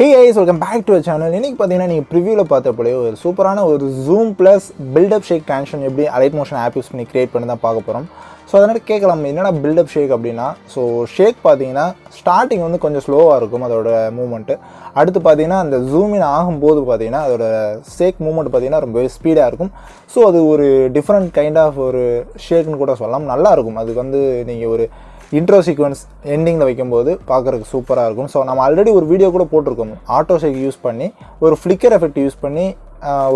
Hey guys, welcome back to our channel. இன்னைக்கு பாத்தீங்கன்னா நீங்க ப்ரிவியூல பார்த்தப்பலே ஒரு சூப்பரான ஒரு zoom plus buildup shake transition எப்படி alightmotion app யூஸ் பண்ணி கிரியேட் பண்ணி தான் பார்க்க போறோம். சோ அதனால கேட்கலாம் என்னடா buildup shake அப்படினா சோ ஷேக் பாத்தீங்கன்னா ஸ்டார்டிங் வந்து கொஞ்சம் ஸ்லோவா இருக்கும் அதோட மூவ்மெண்ட். அடுத்து பாத்தீங்கன்னா அந்த ஜூம் இன் ஆகும்போது பாத்தீங்கன்னா அதோட ஷேக் மூவ்மெண்ட் பாத்தீங்கன்னா ரொம்ப ஸ்பீடா இருக்கும். சோ அது ஒரு டிஃபரண்ட் கைண்ட் ஆஃப் ஒரு ஷேக்னு கூட சொல்லலாம். நல்லா இருக்கும். அதுக்கு வந்து நீங்க ஒரு intro sequence எண்டிங்கில் வைக்கும்போது பார்க்குறதுக்கு சூப்பராக இருக்கும். ஸோ நம்ம ஆல்ரெடி ஒரு வீடியோ கூட போட்டிருக்கோம். ஆட்டோ ஷேக் யூஸ் பண்ணி ஒரு ஃப்ளிக்கர் எஃபெக்ட் யூஸ் பண்ணி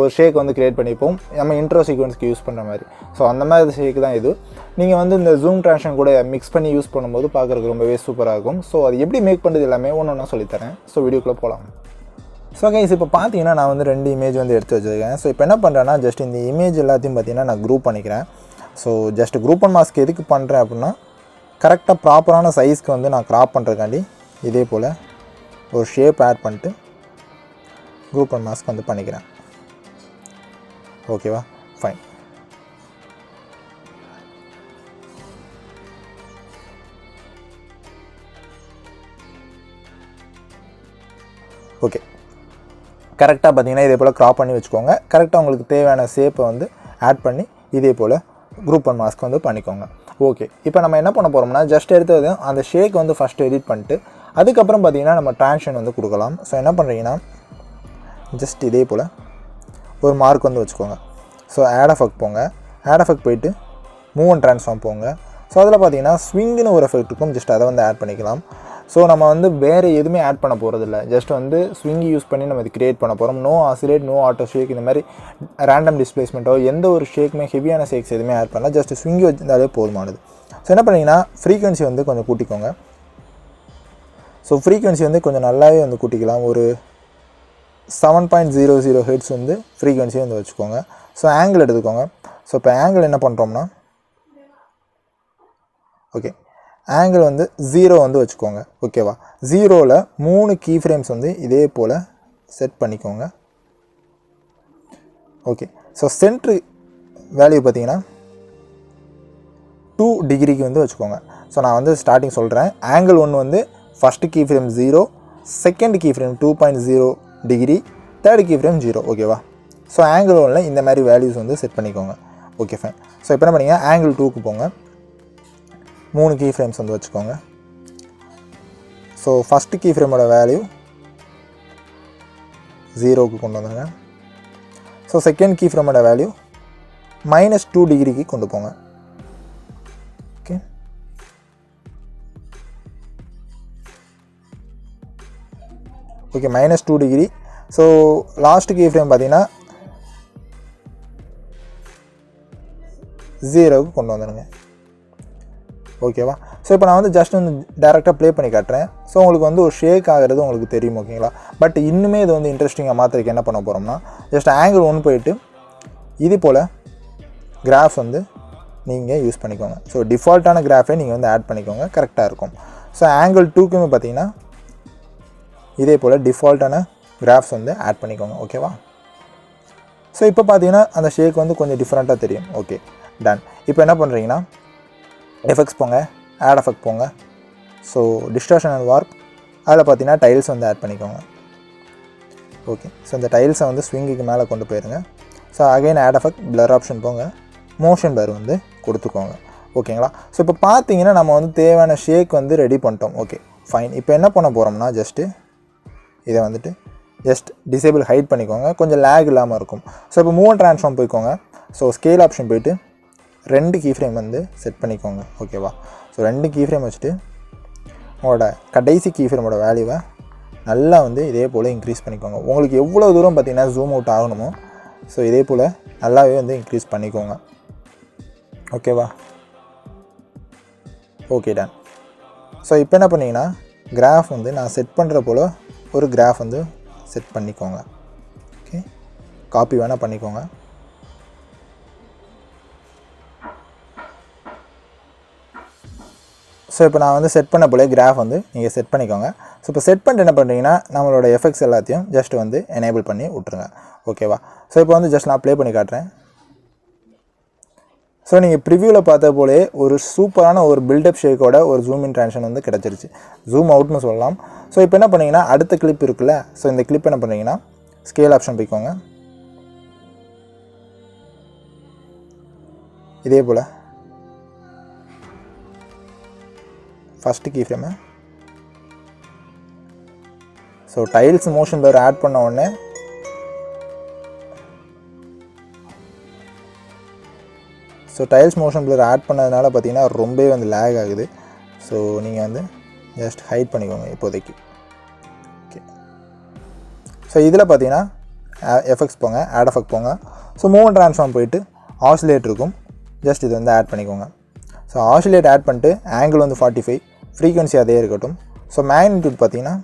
ஒரு ஷேக் வந்து க்ரியேட் பண்ணிப்போம் நம்ம இன்ட்ரோ சீக்வன்ஸ்க்கு யூஸ் பண்ணுற மாதிரி. ஸோ அந்த மாதிரி ஷேக் தான் இது. நீங்கள் வந்து இந்த ஜூம் ட்ரான்சிஷன் கூட மிக்ஸ் பண்ணி யூஸ் பண்ணும்போது பார்க்குறதுக்கு ரொம்பவே சூப்பராக இருக்கும். ஸோ அது எப்படி மேக் பண்ணுறது எல்லாமே ஒன்று ஒன்றா சொல்லித்தரேன். ஸோ வீடியோக்குள்ளே போகலாம். ஸோ கைஸ் இப்போ பார்த்தீங்கன்னா நான் வந்து 2 இமேஜ் வந்து எடுத்து வச்சுருக்கேன். ஸோ இப்போ என்ன பண்ணுறேன்னா ஜஸ்ட் இந்த இமேஜ் எல்லாத்தையும் பார்த்தீங்கன்னா நான் குரூப் பண்ணிக்கிறேன். So just group and mask எதுக்கு பண்ணுறேன் அப்படின்னா கரெக்டாக ப்ராப்பரான சைஸ்க்கு வந்து நான் க்ராப் பண்ணுறதுக்காண்டி இதே போல் ஒரு ஷேப் ஆட் பண்ணிட்டு குரூப் அண்ட் மாஸ்க் வந்து பண்ணிக்கிறேன். ஓகேவா, ஃபைன். ஓகே, கரெக்டாக பார்த்தீங்கன்னா இதே போல் க்ராப் பண்ணி வச்சுக்கோங்க. கரெக்டாக உங்களுக்கு தேவையான ஷேப்பை வந்து ஆட் பண்ணி இதே போல் குரூப் அண்ட் மாஸ்க் வந்து பண்ணிக்கோங்க. ஓகே, இப்போ நம்ம என்ன பண்ண போகிறோம்னா ஜஸ்ட் எடுத்தது அந்த ஷேக் வந்து ஃபஸ்ட்டு எடிட் பண்ணிட்டு அதுக்கப்புறம் பார்த்தீங்கன்னா நம்ம ட்ரான்சிஷன் வந்து கொடுக்கலாம். ஸோ என்ன பண்ணுறீங்கன்னா ஜஸ்ட் இதே போல் ஒரு மார்க் வந்து வச்சுக்கோங்க. ஸோ ஆட் எஃபெக்ட் போங்க. ஆட் எஃபெக்ட் போயிட்டு மூவ் அண்ட் ட்ரான்ஸ்ஃபார்ம் போங்க. ஸோ அதில் பார்த்தீங்கன்னா ஸ்விங்குன்னு ஒரு எஃபெக்ட் இருக்கும். ஜஸ்ட் அதை வந்து ஆட் பண்ணிக்கலாம். ஸோ நம்ம வந்து வேறு எதுவுமே ஆட் பண்ண போகிறதில்ல. ஜஸ்ட் வந்து ஸ்விங் யூஸ் பண்ணி நம்ம இது கிரியேட் பண்ண போகிறோம். நோ ஆசிலேட், நோ ஆட்டோ ஷேக், இந்த மாதிரி ரேண்டம் டிஸ்பிளேஸ்மெண்ட்டோ எந்த ஒரு ஷேக்குமே ஹெவியான ஷேக்ஸ் எதுவுமே ஆட் பண்ணல. ஜஸ்ட் ஸ்விங் வச்சிருந்தாலே போதுமானது. ஸோ என்ன பண்ணிங்கன்னா ஃப்ரீக்வன்சி வந்து கொஞ்சம் கூட்டிக்கோங்க. ஸோ ஃப்ரீக்வன்சி வந்து கொஞ்சம் நல்லாவே வந்து கூட்டிக்கலாம். ஒரு 7.00 ஹெர்ட்ஸ் வந்து ஃப்ரீக்வன்சி வந்து வச்சுக்கோங்க. ஸோ ஆங்கிள் எடுத்துக்கோங்க. ஸோ இப்போ ஆங்கிள் என்ன பண்ணுறோம்னா ஓகே, ஆங்கிள் வந்து 0 வந்து வச்சுக்கோங்க. ஓகேவா, 0ல் 3 கீ ஃப்ரேம்ஸ் வந்து இதே போல் செட் பண்ணிக்கோங்க. ஓகே, ஸோ சென்ட்ரு வேல்யூ பார்த்தீங்கன்னா 2 டிகிரிக்கு வந்து வச்சுக்கோங்க. ஸோ நான் வந்து ஸ்டார்டிங் சொல்கிறேன். ஆங்கிள் 1 வந்து first key frame 0, second key frame 2.0 degree, third key frame 0. ஓகேவா, ஸோ ஆங்கிள் 1ல் இந்த மாதிரி வேல்யூஸ் வந்து செட் பண்ணிக்கோங்க. Okay fine. ஸோ இப்போ என்ன பண்ணிங்க, ஆங்கிள் 2க்கு போங்க. 3 கீ ஃப்ரேம்ஸ் வந்து வச்சுக்கோங்க. ஸோ ஃபஸ்ட்டு கீ ஃப்ரேமோட வேல்யூ 0க்கு கொண்டு வந்துடுங்க. ஸோ செகண்ட் கீ ஃப்ரேமோட வேல்யூ -2 டிகிரிக்கு கொண்டு போங்க. Okay, okay, -2 degree. So last key frame பார்த்தீங்கன்னா 0க்கு கொண்டு வந்துடுங்க. ஓகேவா, ஸோ இப்போ நான் வந்து ஜஸ்ட் வந்து டேரெக்டாக ப்ளே பண்ணி காட்டுறேன். ஸோ உங்களுக்கு வந்து ஒரு ஷேக் ஆகிறது உங்களுக்கு தெரியும். ஓகேங்களா, பட் இன்னுமே இது வந்து இன்ட்ரெஸ்டிங்காக மாற்றிருக்கு. என்ன பண்ண போகிறோம்னா ஜஸ்ட் ஆங்கிள் 1 போயிட்டு இது போல் கிராஃப் வந்து நீங்கள் யூஸ் பண்ணிக்கோங்க. ஸோ டிஃபால்ட்டான கிராஃபை நீங்கள் வந்து ஆட் பண்ணிக்கோங்க, கரெக்டாக இருக்கும். ஸோ ஆங்கிள் 2க்குமே பார்த்தீங்கன்னா இதே போல் டிஃபால்ட்டான கிராஃப்ஸ் வந்து ஆட் பண்ணிக்கோங்க. ஓகேவா, ஸோ இப்போ பார்த்தீங்கன்னா அந்த ஷேக் வந்து கொஞ்சம் டிஃப்ரெண்ட்டாக தெரியும். Okay, done. இப்போ என்ன பண்ணுறீங்கன்னா எஃபெக்ட்ஸ் போங்க, ஆட் எஃபெக்ட் போங்க. ஸோ டிஸ்டார்ஷன் அண்ட் வார்ப், அதில் பார்த்தீங்கன்னா டைல்ஸ் வந்து ஆட் பண்ணிக்கோங்க. ஓகே, ஸோ இந்த டைல்ஸை வந்து ஸ்விங்குக்கு மேலே கொண்டு போயிருங்க. So again add effect, blur option போங்க, மோஷன் பிளர் வந்து கொடுத்துக்கோங்க. ஓகேங்களா, ஸோ இப்போ பார்த்தீங்கன்னா நம்ம வந்து தேவையான ஷேக் வந்து ரெடி பண்ணிட்டோம். Okay fine. இப்போ என்ன பண்ண போகிறோம்னா ஜஸ்ட்டு இதை வந்துட்டு ஜஸ்ட் டிசேபிள் ஹைட் பண்ணிக்கோங்க, கொஞ்சம் லேக் இல்லாமல் இருக்கும். ஸோ இப்போ மூவ் அண்ட் ட்ரான்ஸ்ஃபார்ம் போய்க்கோங்க. ஸோ ஸ்கேல் ஆப்ஷன் போய்ட்டு 2 கீ ஃப்ரேம் வந்து செட் பண்ணிக்கோங்க. ஓகேவா, ஸோ 2 கீ ஃப்ரேம் வச்சுட்டு உங்களோட கடைசி கீ ஃப்ரேமோட வேல்யூவை நல்லா வந்து இதே போல் இன்க்ரீஸ் பண்ணிக்கோங்க. உங்களுக்கு எவ்வளோ தூரம் பார்த்தீங்கன்னா ஜூம் அவுட் ஆகணுமோ ஸோ இதே போல் நல்லாவே வந்து இன்க்ரீஸ் பண்ணிக்கோங்க. ஓகேவா, ஓகே டன். ஸோ இப்போ என்ன பண்ணிங்கன்னா கிராஃப் வந்து நான் செட் பண்ணுற போல் ஒரு கிராஃப் வந்து செட் பண்ணிக்கோங்க. ஓகே, காப்பி வேணால் பண்ணிக்கோங்க. ஸோ இப்போ நான் வந்து செட் பண்ண போல கிராஃப் வந்து நீங்கள் செட் பண்ணிக்கோங்க. ஸோ இப்போ செட் பண்ணிட்டு என்ன பண்ணுறீங்கன்னா நம்மளோட எஃபெக்ட்ஸ் எல்லாத்தையும் ஜஸ்ட் வந்து எனேபிள் பண்ணி விட்ருங்க. ஓகேவா, ஸோ இப்போ வந்து ஜஸ்ட் நான் ப்ளே பண்ணி காட்டுறேன். ஸோ நீங்கள் ப்ரிவியூவில் பார்த்த போலே ஒரு சூப்பரான ஒரு பில்டப் ஷேக்கோட ஒரு ஜூம் இன் ட்ரான்சிஷன் வந்து கிடச்சிருச்சு, ஜூம் அவுட்னு சொல்லலாம். ஸோ இப்போ என்ன பண்ணிங்கன்னா அடுத்த கிளிப் இருக்குல்ல, ஸோ இந்த கிளிப் என்ன பண்ணுறீங்கன்னா ஸ்கேல் ஆப்ஷன் போய்க்கோங்க. இதே போல் first key frame, so tiles motion blur add பண்ண உடனே டைல்ஸ் மோஷன் பிளர் ஆட் பண்ணதுனால பார்த்தீங்கன்னா ரொம்பவே வந்து லேக் ஆகுது. ஸோ நீங்கள் வந்து ஜஸ்ட் ஹைட் பண்ணிக்கோங்க இப்போதைக்கு. ஓகே, ஸோ இதில் பார்த்தீங்கன்னா எஃபெக்ட்ஸ் போங்க, ஆட் எஃபெக்ட் போங்க. ஸோ மூவ்மெண்ட் ட்ரான்ஸ்ஃபார்ம் போயிட்டு ஆசிலேட் இருக்கும், ஜஸ்ட் இது வந்து ஆட் பண்ணிக்கோங்க. ஸோ ஆசிலேட் ஆட் பண்ணிட்டு ஆங்கிள் வந்து 45, ஃப்ரீக்வன்சி அதே இருக்கட்டும். ஸோ மேக்னிடியூட் பார்த்தீங்கன்னா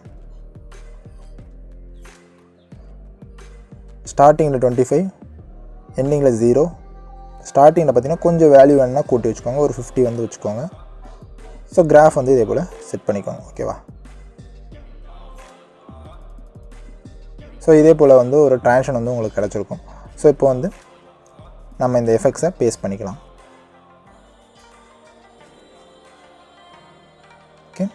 ஸ்டார்டிங்கில் 25, எண்டிங்கில் 0. ஸ்டார்டிங்கில் பார்த்தீங்கன்னா கொஞ்சம் வேல்யூ வேணுன்னா கூட்டி வச்சுக்கோங்க, ஒரு 50 வந்து வச்சுக்கோங்க. ஸோ கிராஃப் வந்து இதே போல் செட் பண்ணிக்கோங்க. ஓகேவா? ஸோ இதே போல் வந்து ஒரு ட்ரான்சிஷன் வந்து உங்களுக்கு கிடச்சிருக்கும். ஸோ இப்போ வந்து நம்ம இந்த எஃபெக்ட்ஸை பேஸ்ட் பண்ணிக்கலாம். Okay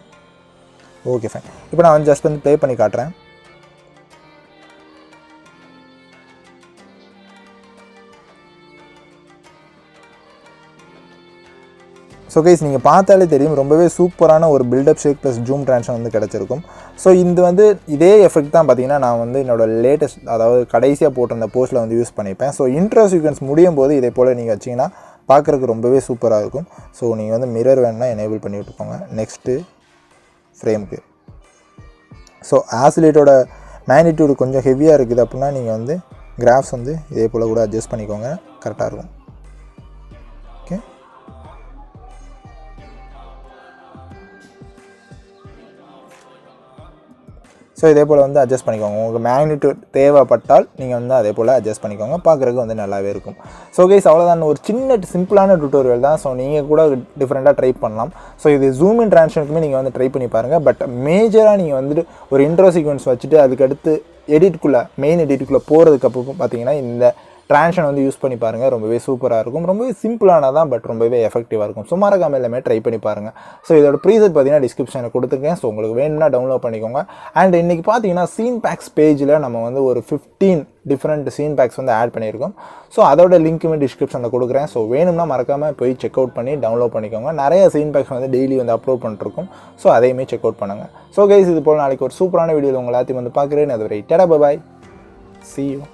okay fine. இப்போ நான் வந்து ஜஸ்ட் வந்து ப்ளே பண்ணி காட்டுறேன். ஸோ கைஸ் நீங்கள் பார்த்தாலே தெரியும் ரொம்பவே சூப்பரான ஒரு பில்டப் ஷேக் ப்ளஸ் ஜூம் ட்ரான்சிஷன் வந்து கிடச்சிருக்கும். ஸோ இது வந்து இதே எஃபெக்ட் தான் பார்த்தீங்கன்னா நான் வந்து என்னோடய லேட்டஸ்ட், அதாவது கடைசியாக போட்டிருந்த போஸ்ட்டில் வந்து யூஸ் பண்ணிப்பேன். ஸோ இன்ட்ரோ சீக்வன்ஸ் முடியும் போது இதே போல் நீங்கள் வச்சிங்கன்னா பார்க்குறதுக்கு ரொம்பவே சூப்பராக இருக்கும். ஸோ நீங்கள் வந்து மிரர் வேணுன்னா எனேபிள் பண்ணி விட்டுக்கோங்க நெக்ஸ்ட்டு ஃப்ரேமுக்கு. ஸோ ஆசிலேட்டோட மேக்னிடியூடு கொஞ்சம் ஹெவியாக இருக்குது அப்படின்னா நீங்கள் வந்து கிராஃப்ஸ் வந்து இதே போல் கூட அட்ஜஸ்ட் பண்ணிக்கோங்க, கரெக்டாக இருக்கும். ஓகே, ஸோ இதே போல் வந்து அட்ஜஸ்ட் பண்ணிக்கோங்க. உங்களுக்கு மேக்னிடியூட் தேவைப்பட்டால் நீங்கள் வந்து அதே போல் அட்ஜஸ்ட் பண்ணிக்கோங்க, பார்க்குறதுக்கு வந்து நல்லாவே இருக்கும். ஸோ கைஸ் அவ்வளோதான், ஒரு சின்ன சிம்பிளான டுட்டோரியல் தான். ஸோ நீங்கள் கூட டிஃப்ரெண்ட்டாக ட்ரை பண்ணலாம். ஸோ இது ஜூம் இன் ட்ரான்சிஷனுக்குமே நீங்கள் வந்து ட்ரை பண்ணி பாருங்கள். பட் மேஜராக நீங்கள் வந்துட்டு ஒரு இன்ட்ரோ சீக்வன்ஸ் வச்சுட்டு அதுக்கடுத்து எடிட்டுக்குள்ளே, மெயின் எடிட்டுக்குள்ளே போகிறதுக்கு அப்போ பார்த்தீங்கன்னா இந்த ட்ரான்சிஷன் வந்து யூஸ் பண்ணி பாருங்கள், ரொம்பவே சூப்பராக இருக்கும். ரொம்பவே சிம்பிளானதான், பட் ரொம்பவே எஃபெக்டிவாக இருக்கும். ஸோ மறக்காமல் எல்லாமே ட்ரை பண்ணி பாருங்கள். ஸோ இதோட ப்ரீசெட் பார்த்தீங்கன்னா டிஸ்கிரிப்ஷனில் கொடுத்துருக்கேன். ஸோ உங்களுக்கு வேணும்னா டவுன்லோட் பண்ணிக்கோங்க. அண்ட் இன்றைக்கி பார்த்தீங்கன்னா சீன் பேக்ஸ் பேஜில் நம்ம வந்து ஒரு 15 டிஃப்ரெண்ட் சீன் பேக்ஸ் வந்து ஆட் பண்ணியிருக்கோம். ஸோ அதோட லிங்க்குமே டிஸ்கிரிப்ஷனில் கொடுக்குறேன். ஸோ வேணும்னா மறக்காமல் போய் செக் அவுட் பண்ணி டவுன்லோட் பண்ணிக்கோங்க. நிறைய சீன் பேக்ஸ் வந்து டெய்லி வந்து அப்லோட் பண்ணிருக்கோம். ஸோ அதையுமே செக் அவுட் பண்ணுங்கள். ஸோ கைஸ் இது போல் நாளைக்கு ஒரு சூப்பரான வீடியோவில் உங்கள் எல்லாத்தையும் வந்து பார்க்குறேன். அது வரை டடா பாய், see you.